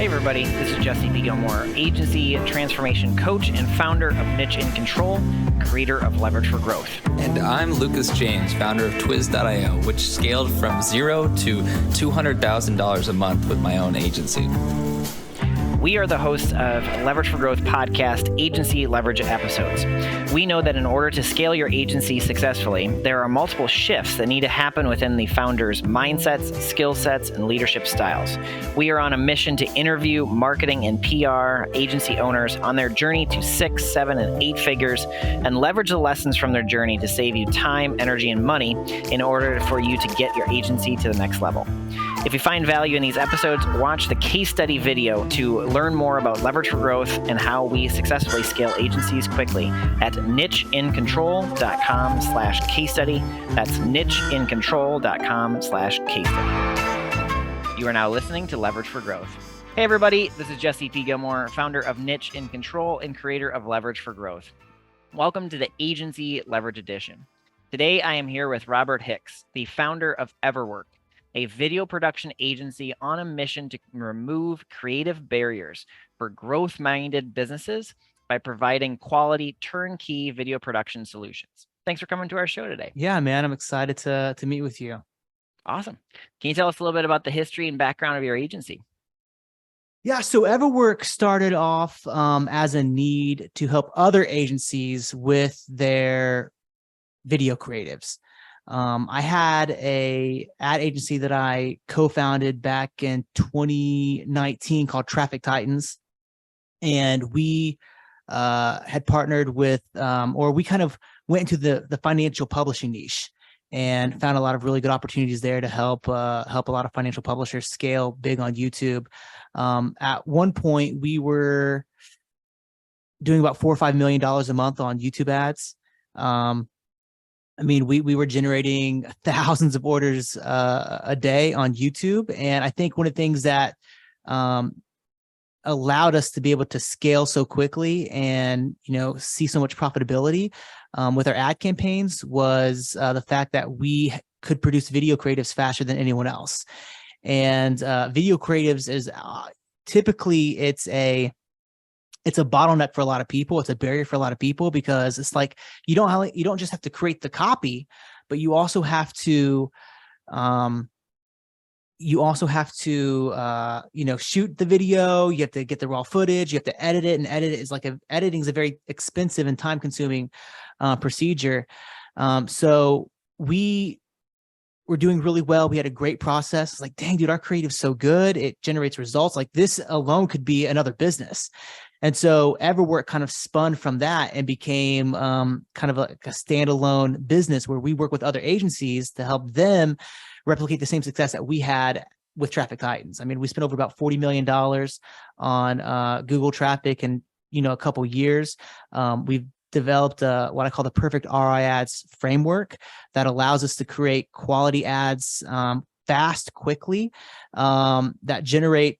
Hey everybody, this is Jesse P. Gilmore, agency transformation coach and founder of Niche in Control, creator of Leverage for Growth. And I'm Lucas James, founder of Twiz.io, which scaled from $0 to $200,000 a month with my own agency. We are the hosts of Leverage for Growth podcast agency leverage episodes. We know that in order to scale your agency successfully, there are multiple shifts that need to happen within the founder's mindsets, skill sets, and leadership styles. We are on a mission to interview marketing and PR agency owners on their journey to 6, 7, and 8 figures and leverage the lessons from their journey to save you time, energy, and money in order for you to get your agency to the next level. If you find value in these episodes, watch the case study video to learn more about Leverage for Growth and how we successfully scale agencies quickly at nicheincontrol.com/case study. That's nicheincontrol.com/case study. You are now listening to Leverage for Growth. Hey everybody, this is Jesse P. Gilmore, founder of Niche in Control and creator of Leverage for Growth. Welcome to the Agency Leverage Edition. Today I am here with Robert Hicks, the founder of Everwork, a video production agency on a mission to remove creative barriers for growth-minded businesses by providing quality turnkey video production solutions. Thanks for coming to our show today. Yeah, man, I'm excited to meet with you. Awesome. Can you tell us a little bit about the history and background of your agency? Yeah, so Everwork started off as a need to help other agencies with their video creatives. I had a ad agency that I co-founded back in 2019 called Traffic Titans. And we had partnered with, or we kind of went into the financial publishing niche and found a lot of really good opportunities there to help a lot of financial publishers scale big on YouTube. At one point, we were doing about $4 or $5 million a month on YouTube ads. I mean, we were generating thousands of orders a day on YouTube. And I think one of the things that allowed us to be able to scale so quickly and, see so much profitability with our ad campaigns was the fact that we could produce video creatives faster than anyone else. And video creatives is typically it's a bottleneck for a lot of people. It's a barrier for a lot of people because it's like you don't just have to create the copy, but you also have to shoot the video. You have to get the raw footage. You have to edit it, and editing is a very expensive and time consuming procedure. So we were doing really well. We had a great process. It's like, dang, dude, our creative's so good. It generates results. Like this alone could be another business. And so Everwork kind of spun from that and became kind of like a standalone business where we work with other agencies to help them replicate the same success that we had with Traffic Titans. I mean, we spent over about $40 million on Google traffic in, a couple years. We've developed what I call the perfect ROI ads framework that allows us to create quality ads fast, quickly, that generate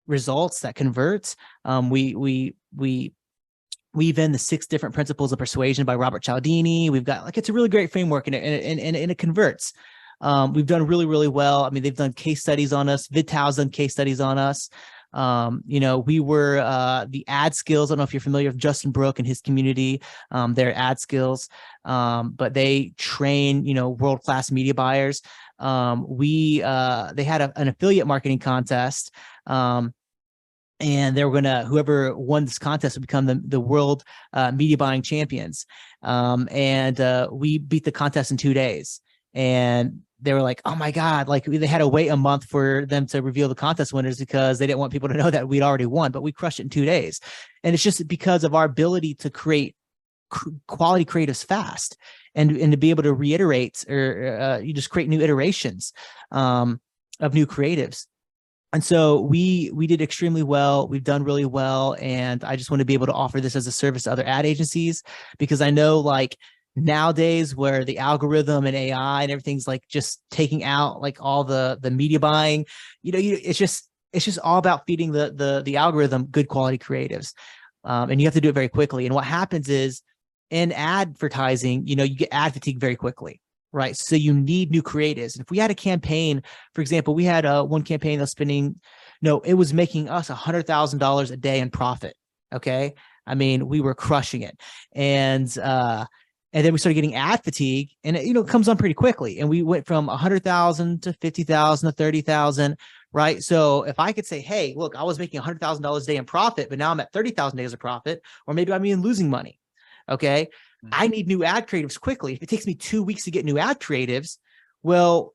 results, that convert. We weave in the 6 different principles of persuasion by Robert Cialdini. We've got it's a really great framework and it converts. We've done really, really well. I mean, they've done case studies on us. VidTal's done case studies on us. We were the ad skills. I don't know if you're familiar with Justin Brooke and his community, their ad skills, but they train, world-class media buyers. They had an affiliate marketing contest. And they were whoever won this contest would become the world media buying champions. And we beat the contest in 2 days. And they were like, oh my God, they had to wait a month for them to reveal the contest winners because they didn't want people to know that we'd already won, but we crushed it in 2 days. And it's just because of our ability to create quality creatives fast and to be able to reiterate or you just create new iterations of new creatives. And so we did extremely well. We've done really well. And I just want to be able to offer this as a service to other ad agencies because I know nowadays where the algorithm and AI and everything's just taking out all the media buying, it's just all about feeding the algorithm good quality creatives. And you have to do it very quickly. And what happens is in advertising, you get ad fatigue very quickly. Right. So you need new creatives. And if we had a campaign, for example, we had one campaign that was spending No, it was making us $100,000 a day in profit. Okay. I mean, we were crushing it. And then we started getting ad fatigue, and it comes on pretty quickly. And we went from 100,000 to 50,000 to 30,000, right? So if I could say, hey, look, I was making $100,000 a day in profit, but now I'm at 30,000 days of profit, or maybe I'm even losing money. Okay. I need new ad creatives quickly. If it takes me 2 weeks to get new ad creatives, well,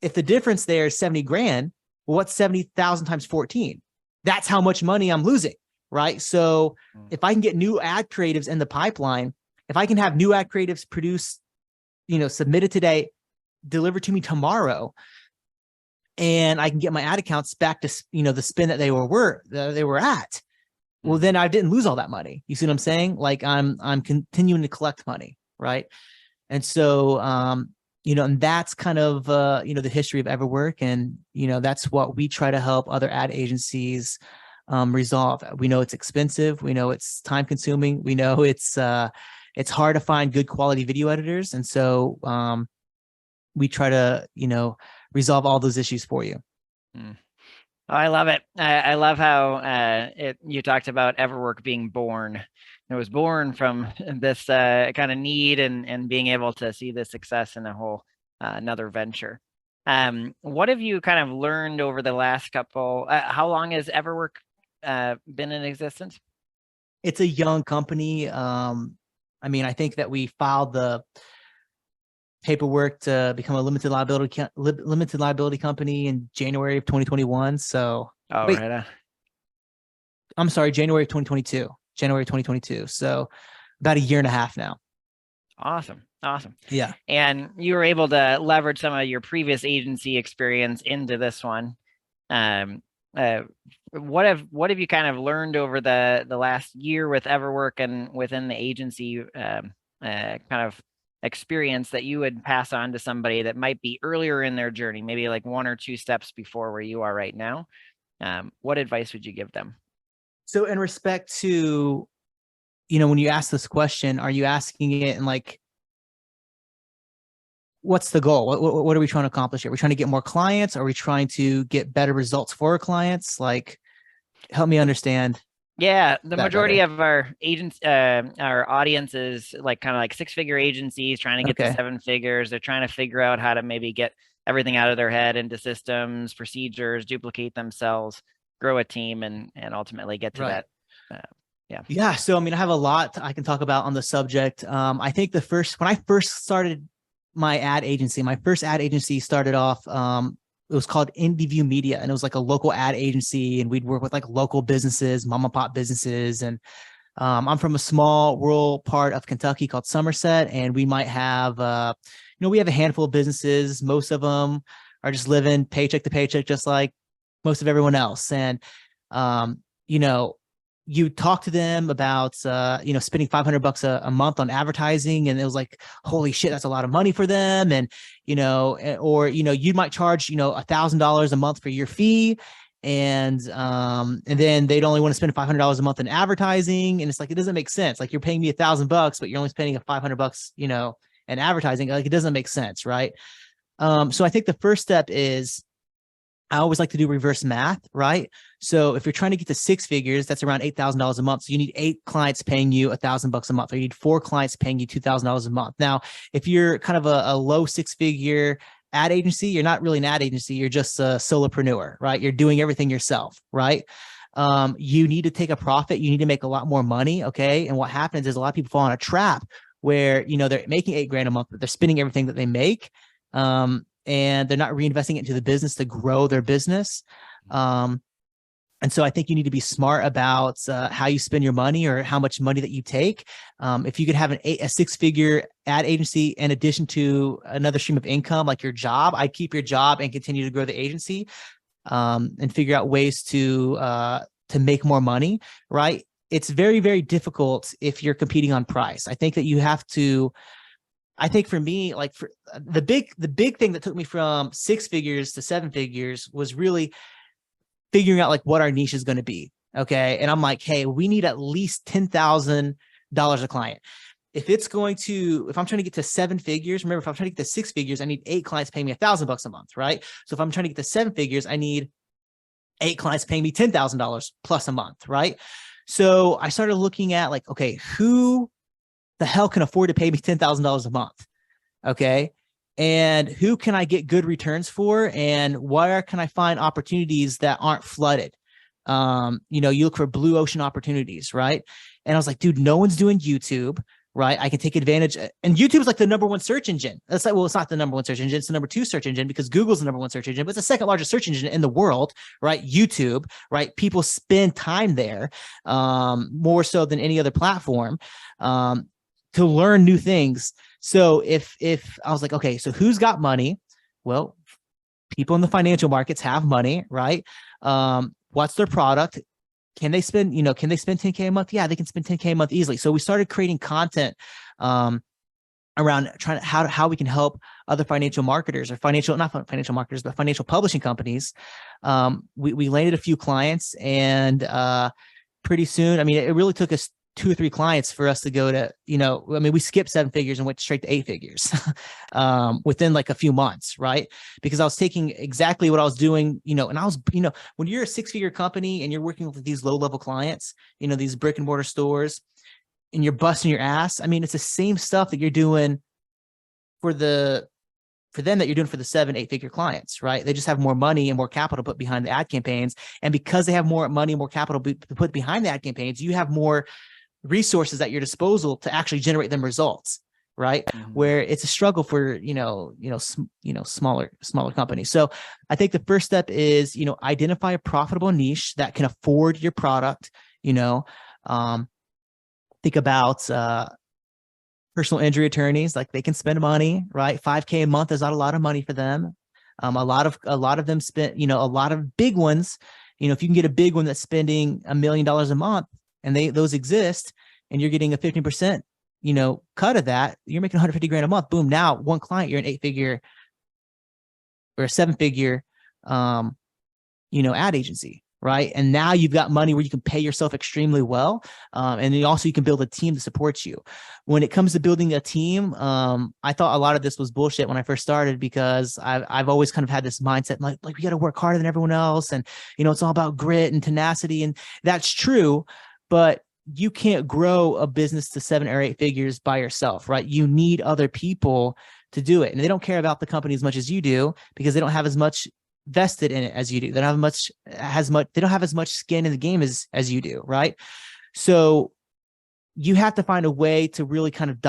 if the difference there is 70 grand, well, what's 70,000 times 14? That's how much money I'm losing, right? So if I can get new ad creatives in the pipeline, if I can have new ad creatives produced, submitted today, delivered to me tomorrow, and I can get my ad accounts back to, the spin that they were at, well, then I didn't lose all that money. You see what I'm saying? Like I'm continuing to collect money, right? And so, and that's kind of, the history of Everwork. And, that's what we try to help other ad agencies resolve. We know it's expensive. We know it's time consuming. We know it's hard to find good quality video editors. And so we try to, resolve all those issues for you. Oh, I love it. I love how you talked about Everwork being born. It was born from this kind of need and being able to see the success in a whole another venture. What have you kind of learned over the last couple? How long has Everwork been in existence? It's a young company. I think that we filed the paperwork to become a limited liability company in January of 2021. So, right on. I'm sorry, January of 2022. So about a year and a half now. Awesome. Yeah. And you were able to leverage some of your previous agency experience into this one. What have you kind of learned over the last year with Everwork and within the agency kind of experience that you would pass on to somebody that might be earlier in their journey, maybe like 1 or 2 steps before where you are right now? What advice would you give them? So in respect to, when you ask this question, are you asking it in like, what's the goal? What are we trying to accomplish here? Are we trying to get more clients? Are we trying to get better results for our clients? Like, help me understand. Yeah, the majority of our agents, our audience is like kind of like 6-figure agencies trying to get to 7 figures. They're trying to figure out how to maybe get everything out of their head into systems, procedures, duplicate themselves, grow a team, and ultimately get to that. Yeah. So, I have a lot I can talk about on the subject. I think when I first started my first ad agency started off, it was called IndieView Media, and it was like a local ad agency, and we'd work with like local businesses, mom and pop businesses. And I'm from a small rural part of Kentucky called Somerset, and we might have, we have a handful of businesses. Most of them are just living paycheck to paycheck, just like most of everyone else. And, you talk to them about, spending $500 a month on advertising. And it was like, holy shit, that's a lot of money for them. And, you might charge, $1,000 a month for your fee. And then they'd only want to spend $500 a month in advertising. And it's like, it doesn't make sense. Like, you're paying me $1,000, but you're only spending $500, in advertising. Like, it doesn't make sense. Right. So I think the first step is, I always like to do reverse math, right? So if you're trying to get to 6 figures, that's around $8,000 a month. So you need 8 clients paying you $1,000 a month, or you need 4 clients paying you $2,000 a month. Now, if you're kind of a low 6-figure ad agency, you're not really an ad agency. You're just a solopreneur, right? You're doing everything yourself, right? You need to take a profit. You need to make a lot more money. Okay. And what happens is a lot of people fall in a trap where, they're making $8,000 a month, but they're spending everything that they make. And they're not reinvesting it into the business to grow their business. And so I think you need to be smart about how you spend your money, or how much money that you take. If you could have a 6-figure ad agency in addition to another stream of income, like your job, I'd keep your job and continue to grow the agency, and figure out ways to make more money, right? It's very, very difficult if you're competing on price. I think that you have to, for me, like, for the big thing that took me from 6 figures to 7 figures was really figuring out like what our niche is going to be. Okay. And I'm like, hey, we need at least $10,000 a client. If I'm trying to get to 7 figures, remember, if I'm trying to get to 6 figures, I need 8 clients paying me $1,000 a month. Right. So if I'm trying to get to 7 figures, I need 8 clients paying me $10,000 plus a month, right? So I started looking at like, okay, who the hell can afford to pay me $10,000 a month? Okay. And who can I get good returns for? And where can I find opportunities that aren't flooded? You look for blue ocean opportunities, right? And I was like, dude, no one's doing YouTube, right? I can take advantage. And YouTube is like the number one search engine. That's like, well, it's not the number one search engine. It's the number 2 search engine because Google's the number 1 search engine, but it's the second largest search engine in the world, right? YouTube, right? People spend time there more so than any other platform to learn new things. So if I was like, okay, so who's got money? Well, people in the financial markets have money, right? What's their product? Can they spend 10K a month? Yeah, they can spend 10K a month easily. So we started creating content around trying to how we can help other financial marketers or not financial marketers, but financial publishing companies. We landed a few clients, and pretty soon, I mean, it really took us 2 or 3 clients for us to go to, we skipped 7 figures and went straight to 8 figures within like a few months, right? Because I was taking exactly what I was doing, and I was, when you're a 6-figure company and you're working with these low-level clients, these brick and mortar stores, and you're busting your ass. I mean, it's the same stuff that you're doing for them that you're doing for the 7-8-figure clients, right? They just have more money and more capital put behind the ad campaigns. And because they have more money and more capital put behind the ad campaigns, you have more resources at your disposal to actually generate them results, right? Mm-hmm. Where it's a struggle for, smaller companies. So I think the first step is, identify a profitable niche that can afford your product, think about, personal injury attorneys, like they can spend money, right? 5K a month is not a lot of money for them. A lot of them spend, a lot of big ones, if you can get a big one that's spending $1 million a month, and those exist, and you're getting a 15%, cut of that, you're making 150 grand a month. Boom. Now 1 client, you're an 8-figure or a 7-figure, ad agency, right? And now you've got money where you can pay yourself extremely well. And then also you can build a team to support you. When it comes to building a team, I thought a lot of this was bullshit when I first started, because I've always kind of had this mindset, like we got to work harder than everyone else. And, it's all about grit and tenacity. And that's true. But you can't grow a business to 7 or 8 figures by yourself, right? You need other people to do it. And they don't care about the company as much as you do, because they don't have as much vested in it as you do. They don't have as much skin in the game as you do, right? So you have to find a way to really kind of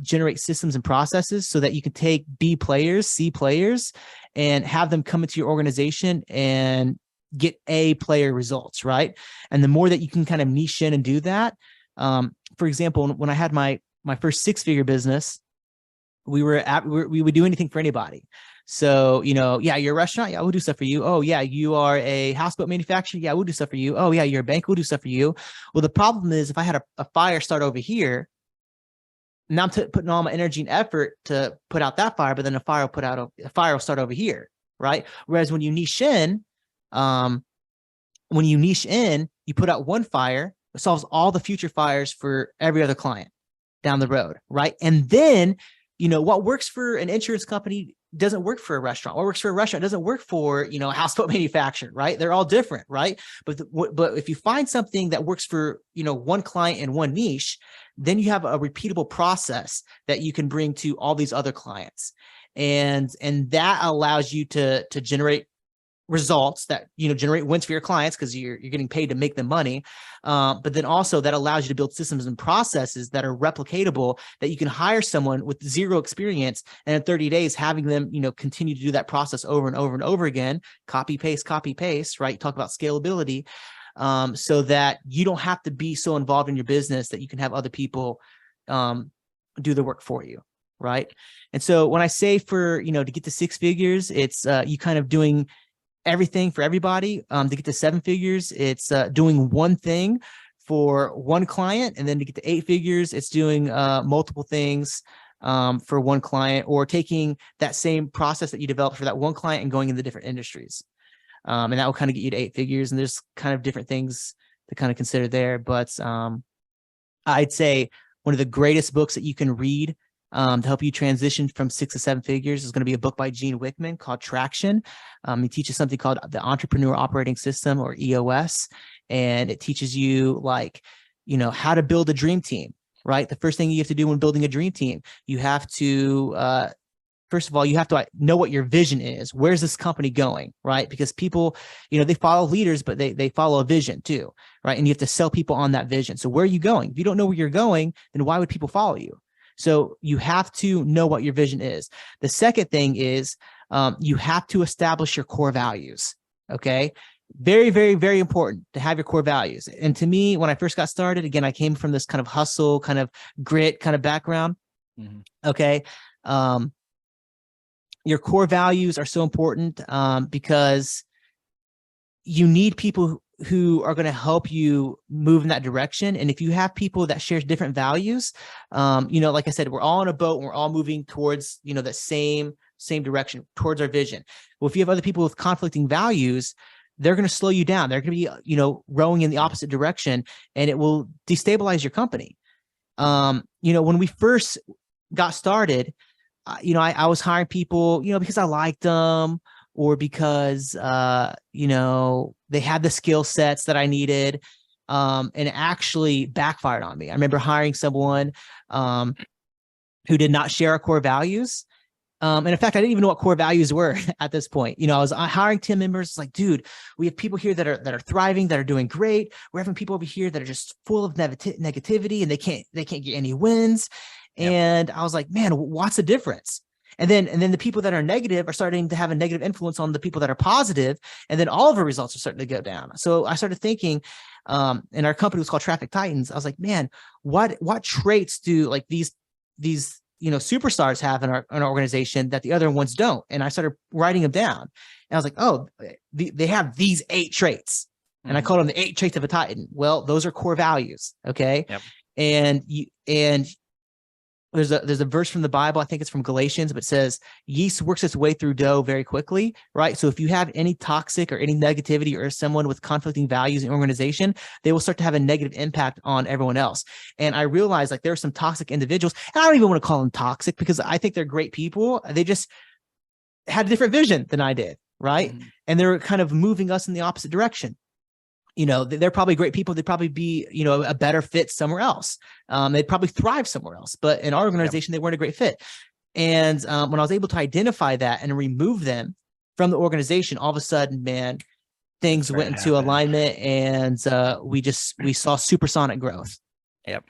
generate systems and processes so that you can take B players, C players, and have them come into your organization and get A player results, right? And the more that you can kind of niche in and do that, for example, when I had my first 6-figure business, we would do anything for anybody. So, yeah, you're a restaurant. Yeah, we'll do stuff for you. Oh yeah, you are a houseboat manufacturer. Yeah, we'll do stuff for you. Oh yeah, you're a bank. We'll do stuff for you. Well, the problem is if I had a fire start over here, now I'm putting all my energy and effort to put out that fire, but then a fire will start over here, right? Whereas when you niche in, you put out 1 fire, it solves all the future fires for every other client down the road, right? And then, what works for an insurance company doesn't work for a restaurant. What works for a restaurant doesn't work for, a houseboat manufacturer, right? They're all different, right? But if you find something that works for, 1 client and 1 niche, then you have a repeatable process that you can bring to all these other clients. And that allows you to generate results that, generate wins for your clients, because you're getting paid to make them money. But then also that allows you to build systems and processes that are replicatable, that you can hire someone with 0 experience, and in 30 days, having them, continue to do that process over and over and over again, copy, paste, right? Talk about scalability, so that you don't have to be so involved in your business that you can have other people do the work for you. Right. And so when I say to get to 6 figures, it's you kind of doing everything for everybody. To get to 7 figures, it's doing 1 thing for 1 client. And then to get to 8 figures, it's doing multiple things for 1 client, or taking that same process that you developed for that 1 client and going into different industries. And that will kind of get you to 8 figures. And there's kind of different things to kind of consider there. But I'd say one of the greatest books that you can read to help you transition from 6 to 7 figures is going to be a book by Gene Wickman called Traction. He teaches something called the Entrepreneur Operating System, or EOS, and it teaches you how to build a dream team, right? The first thing you have to do when building a dream team, you have to first of all, you have to know what your vision is. Where's this company going, right? Because people, they follow leaders, but they follow a vision too, right? And you have to sell people on that vision. So where are you going? If you don't know where you're going, then why would people follow you? So you have to know what your vision is. The second thing is you have to establish your core values, okay? Very, very, very important to have your core values. And to me, when I first got started, again, I came from this kind of hustle, kind of grit kind of background, okay? Your core values are so important because you need people who are going to help you move in that direction. And if you have people that share different values, like I said, we're all on a boat and we're all moving towards, the same direction, towards our vision. Well, if you have other people with conflicting values, they're going to slow you down. They're going to be, rowing in the opposite direction, and it will destabilize your company. When we first got started, I was hiring people, because I liked them, or because, they had the skill sets that I needed, and it actually backfired on me. I remember hiring someone who did not share our core values. And in fact, I didn't even know what core values were at this point. I was hiring team members. It's like, dude, we have people here that are thriving, that are doing great. We're having people over here that are just full of negativity, and they can't get any wins. Yep. And I was like, man, what's the difference? And then the people that are negative are starting to have a negative influence on the people that are positive. And then all of our results are starting to go down. So I started thinking, and our company was called Traffic Titans. I was like, man, what traits do like these superstars have in our organization that the other ones don't? And I started writing them down. And I was like, oh, they have these 8 traits. And I called them the 8 traits of a Titan. Well, those are core values. Okay. Yep. And there's a verse from the Bible, I think it's from Galatians, but it says yeast works its way through dough very quickly, right? So if you have any toxic or any negativity or someone with conflicting values in your organization, they will start to have a negative impact on everyone else. And I realized there are some toxic individuals, and I don't even want to call them toxic because I think they're great people. They just had a different vision than I did, right? Mm-hmm. And they're kind of moving us in the opposite direction. They're probably great people. They'd probably be, a better fit somewhere else. They'd probably thrive somewhere else, but in our organization, They weren't a great fit. And when I was able to identify that and remove them from the organization, all of a sudden, man, things went into alignment, and we saw supersonic growth. Yep.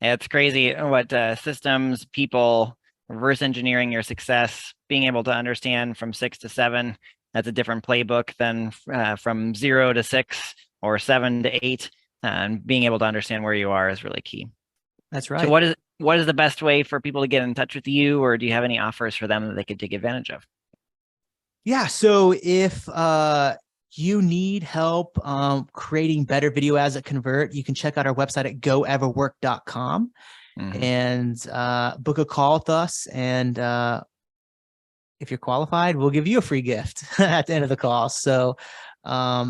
Yeah, it's crazy what systems, people, reverse engineering your success, being able to understand from 6 to 7. That's a different playbook than from 0 to 6 or 7 to 8. And being able to understand where you are is really key. That's right. So what is the best way for people to get in touch with you, or do you have any offers for them that they could take advantage of? Yeah. So if you need help creating better video ads that convert, you can check out our website at goeverwork.com and book a call with us. And if you're qualified, we'll give you a free gift at the end of the call. So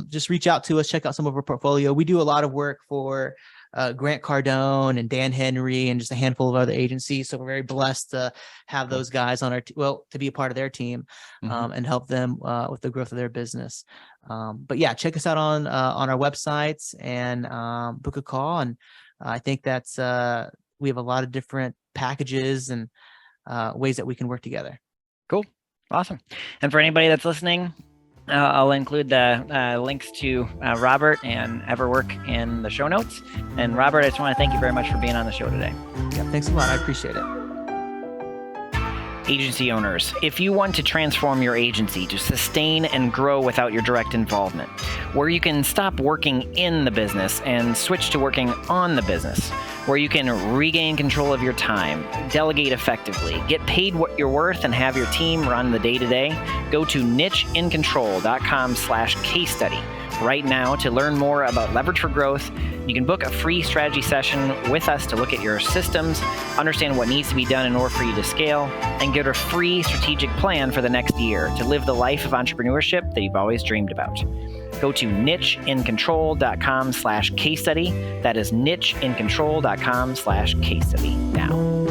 just reach out to us, check out some of our portfolio. We do a lot of work for Grant Cardone and Dan Henry and just a handful of other agencies. So we're very blessed to have those guys on our to be a part of their team and help them with the growth of their business. But yeah, check us out on our websites and book a call. And I think that's we have a lot of different packages and ways that we can work together. Cool. Awesome. And for anybody that's listening, I'll include the links to Robert and Everwork in the show notes. And Robert, I just want to thank you very much for being on the show today. Yeah, thanks a lot. I appreciate it. Agency owners, if you want to transform your agency to sustain and grow without your direct involvement, where you can stop working in the business and switch to working on the business, where you can regain control of your time, delegate effectively, get paid what you're worth, and have your team run the day-to-day, go to nicheincontrol.com/case study right now to learn more about Leverage for Growth. You can book a free strategy session with us to look at your systems, understand what needs to be done in order for you to scale, and get a free strategic plan for the next year to live the life of entrepreneurship that you've always dreamed about. Go to nicheincontrol.com/case study. That is nicheincontrol.com/case study now.